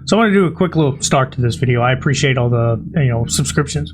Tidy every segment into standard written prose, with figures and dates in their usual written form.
So I want to do a quick little start to this video. I appreciate all the subscriptions.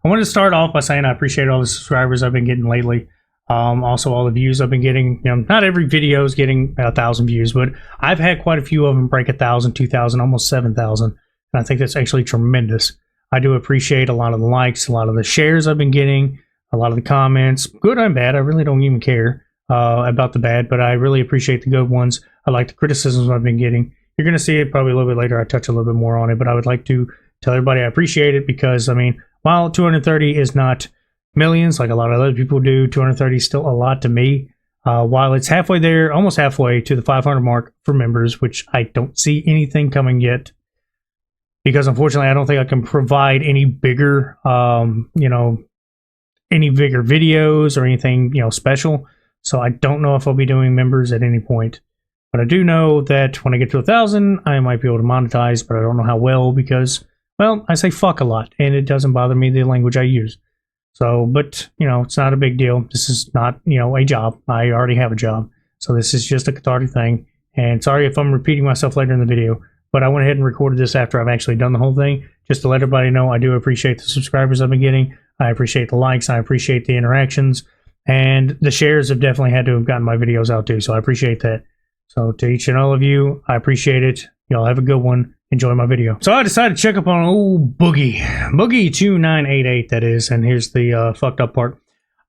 I want to start off by saying I appreciate all the subscribers I've been getting lately. Also all the views I've been getting. Not every video is getting 1,000 views, but I've had quite a few of them break 1,000, 2,000, almost 7,000, and I think that's actually tremendous. I do appreciate a lot of the likes, a lot of the shares I've been getting, a lot of the comments, good and bad. I really don't even care about the bad, but I really appreciate the good ones. I like the criticisms I've been getting. You're going to see it probably a little bit later. I touch a little bit more on it, but I would like to tell everybody I appreciate it because, I mean, while 230 is not millions like a lot of other people do, 230 is still a lot to me. While it's halfway there, almost halfway to the 500 mark for members, which I don't see anything coming yet because, unfortunately, I don't think I can provide any bigger, any bigger videos or anything, special. So I don't know if I'll be doing members at any point. But I do know that when I get to 1,000, I might be able to monetize, but I don't know how well because, well, I say fuck a lot, and it doesn't bother me the language I use. So, but, it's not a big deal. This is not, a job. I already have a job. So this is just a cathartic thing. And sorry if I'm repeating myself later in the video, but I went ahead and recorded this after I've actually done the whole thing, just to let everybody know I do appreciate the subscribers I've been getting. I appreciate the likes. I appreciate the interactions. And the shares have definitely had to have gotten my videos out too, so I appreciate that. So to each and all of you, I appreciate it. Y'all have a good one. Enjoy my video. So I decided to check up on old Boogie2988, that is, and here's the fucked up part.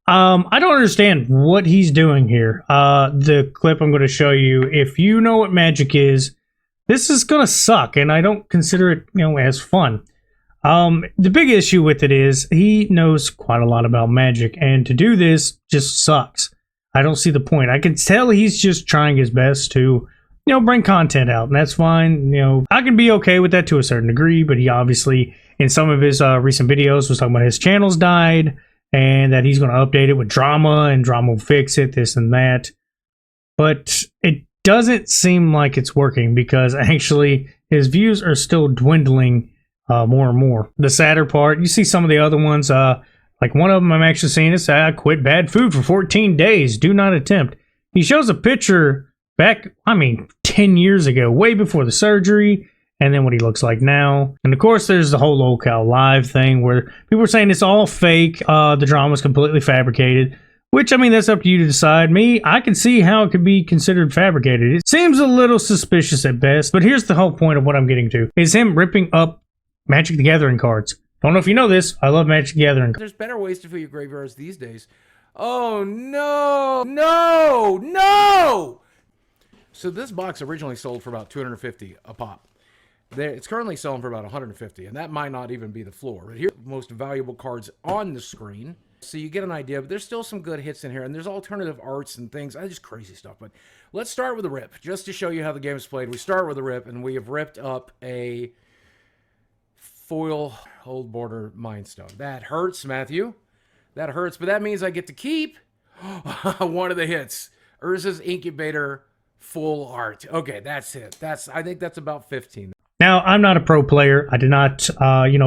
I don't understand what he's doing here. The clip I'm going to show you, if you know what magic is, this is going to suck, and I don't consider it, as fun. The big issue with it is he knows quite a lot about magic, and to do this just sucks. I don't see the point. I can tell he's just trying his best to, bring content out, and that's fine. I can be okay with that to a certain degree, but he obviously, in some of his recent videos, was talking about his channel's died, and that he's going to update it with drama, and drama will fix it, this and that. But it doesn't seem like it's working, because actually his views are still dwindling more and more. The sadder part, you see some of the other ones, like one of them I'm actually seeing is, I quit bad food for 14 days. Do not attempt. He shows a picture back, 10 years ago, way before the surgery, and then what he looks like now. And of course, there's the whole locale live thing where people are saying it's all fake. The drama is completely fabricated, which, that's up to you to decide. Me, I can see how it could be considered fabricated. It seems a little suspicious at best, but here's the whole point of what I'm getting to, is him ripping up Magic the Gathering cards. Don't know if you know this. I love Magic the Gathering. There's better ways to fill your graveyards these days. Oh, no, no, no! So this box originally sold for about $250 a pop. It's currently selling for about $150, and that might not even be the floor. But here are the most valuable cards on the screen. So you get an idea, but there's still some good hits in here, and there's alternative arts and things. Just crazy stuff. But let's start with the rip. Just to show you how the game is played, we start with the rip, and we have ripped up a foil old border Mind Stone. That hurts, Matthew. That hurts, but that means I get to keep one of the hits. Urza's Incubator full art. Okay, that's it. I think that's about 15. Now, I'm not a pro player. I did not,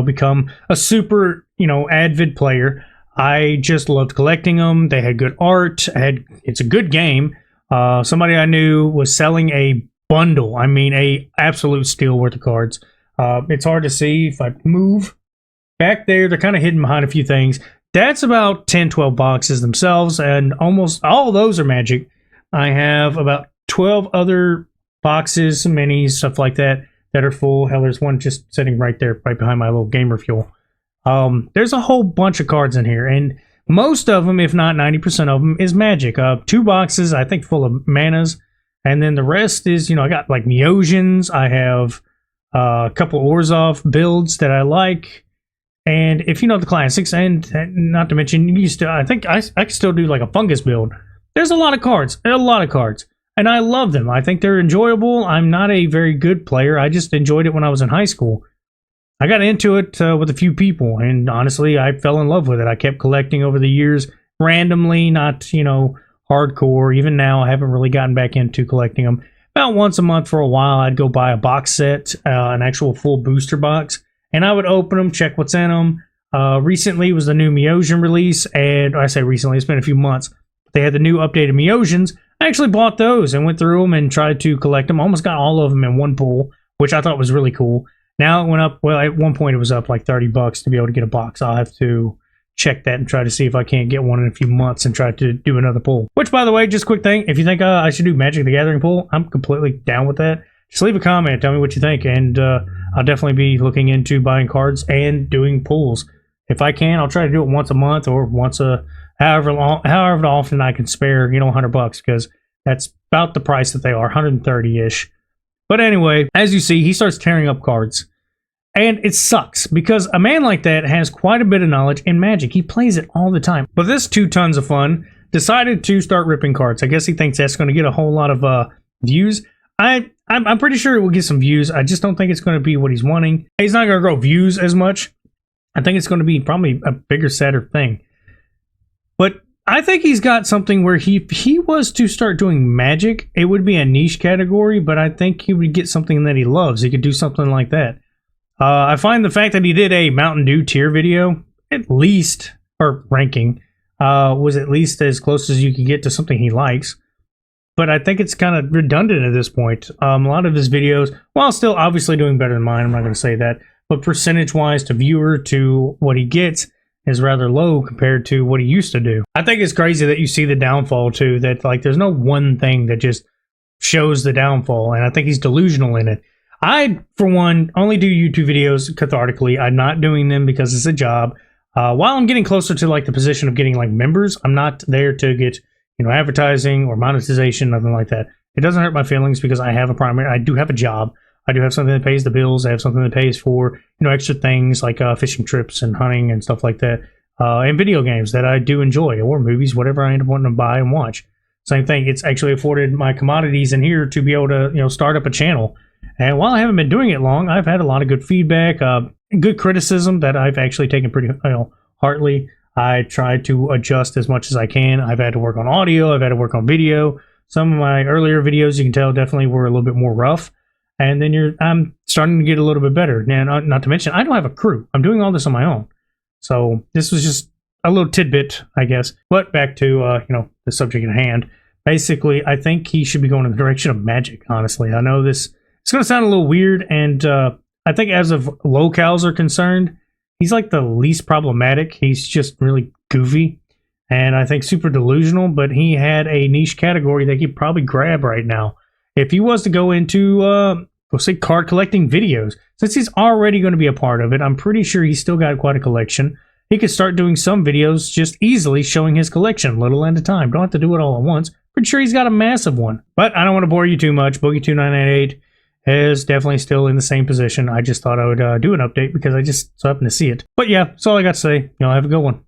become a super, avid player. I just loved collecting them. They had good art. It's a good game. Somebody I knew was selling a bundle. A absolute steal worth of cards. It's hard to see if I move back there. They're kind of hidden behind a few things. That's about 10, 12 boxes themselves, and almost all of those are magic. I have about 12 other boxes, minis, stuff like that are full. Hell, there's one just sitting right there, right behind my little gamer fuel. There's a whole bunch of cards in here, and most of them, if not 90% of them, is magic. 2 boxes, I think, full of manas, and then the rest is, I got like Meosians. I have a couple of Orzhov builds that I like. And if you know the classics, and not to mention, I think I can still do like a fungus build. There's a lot of cards, and I love them. I think they're enjoyable. I'm not a very good player. I just enjoyed it when I was in high school. I got into it with a few people, and honestly, I fell in love with it. I kept collecting over the years, randomly, not, hardcore. Even now, I haven't really gotten back into collecting them. About once a month for a while, I'd go buy a box set, an actual full booster box, and I would open them, check what's in them. Recently was the new Meosian release, and I say recently, it's been a few months. They had the new updated Meosians. I actually bought those and went through them and tried to collect them. Almost got all of them in one pool. which I thought was really cool. Now it went up. Well, at one point it was up like $30 to be able to get a box. I'll have to check that and try to see if I can't get one in a few months and try to do another pull. Which, by the way, just a quick thing, if you think I should do Magic the Gathering pull, I'm completely down with that. Just leave a comment, tell me what you think, and I'll definitely be looking into buying cards and doing pulls. If I can, I'll try to do it once a month or once however often I can spare, $100, because that's about the price that they are, 130-ish. But anyway, as you see, he starts tearing up cards. And it sucks, because a man like that has quite a bit of knowledge in Magic. He plays it all the time. But this 2 tons of fun decided to start ripping cards. I guess he thinks that's going to get a whole lot of views. I'm pretty sure it will get some views. I just don't think it's going to be what he's wanting. He's not going to grow views as much. I think it's going to be probably a bigger, sadder thing. But I think he's got something where if he was to start doing Magic, it would be a niche category, but I think he would get something that he loves. He could do something like that. I find the fact that he did a Mountain Dew tier video, at least, or ranking, was at least as close as you could get to something he likes. But I think it's kind of redundant at this point. A lot of his videos, while still obviously doing better than mine, I'm not going to say that, but percentage-wise to viewer to what he gets is rather low compared to what he used to do. I think it's crazy that you see the downfall, too, that like there's no one thing that just shows the downfall, and I think he's delusional in it. I, for one, only do YouTube videos cathartically. I'm not doing them because it's a job. While I'm getting closer to like the position of getting like members, I'm not there to get advertising or monetization, nothing like that. It doesn't hurt my feelings because I have I do have a job. I do have something that pays the bills. I have something that pays for extra things like fishing trips and hunting and stuff like that, and video games that I do enjoy, or movies, whatever I end up wanting to buy and watch. Same thing. It's actually afforded my commodities in here to be able to start up a channel. And while I haven't been doing it long, I've had a lot of good feedback, good criticism that I've actually taken pretty heartily. I try to adjust as much as I can. I've had to work on audio. I've had to work on video. Some of my earlier videos, you can tell, definitely were a little bit more rough. And then I'm starting to get a little bit better. Now, not to mention, I don't have a crew. I'm doing all this on my own. So this was just a little tidbit, I guess. But back to the subject at hand. Basically, I think he should be going in the direction of Magic, honestly. I know it's going to sound a little weird, and I think as of locales are concerned, he's like the least problematic. He's just really goofy, and I think super delusional, but he had a niche category that he could probably grab right now. If he was to go into, we'll say, card collecting videos, since he's already going to be a part of it, I'm pretty sure he's still got quite a collection. He could start doing some videos just easily showing his collection, little at a time. Don't have to do it all at once. Pretty sure he's got a massive one. But I don't want to bore you too much. Boogie2988 is definitely still in the same position. I just thought I would do an update because I just so happened to see it. But yeah, that's all I got to say. Have a good one.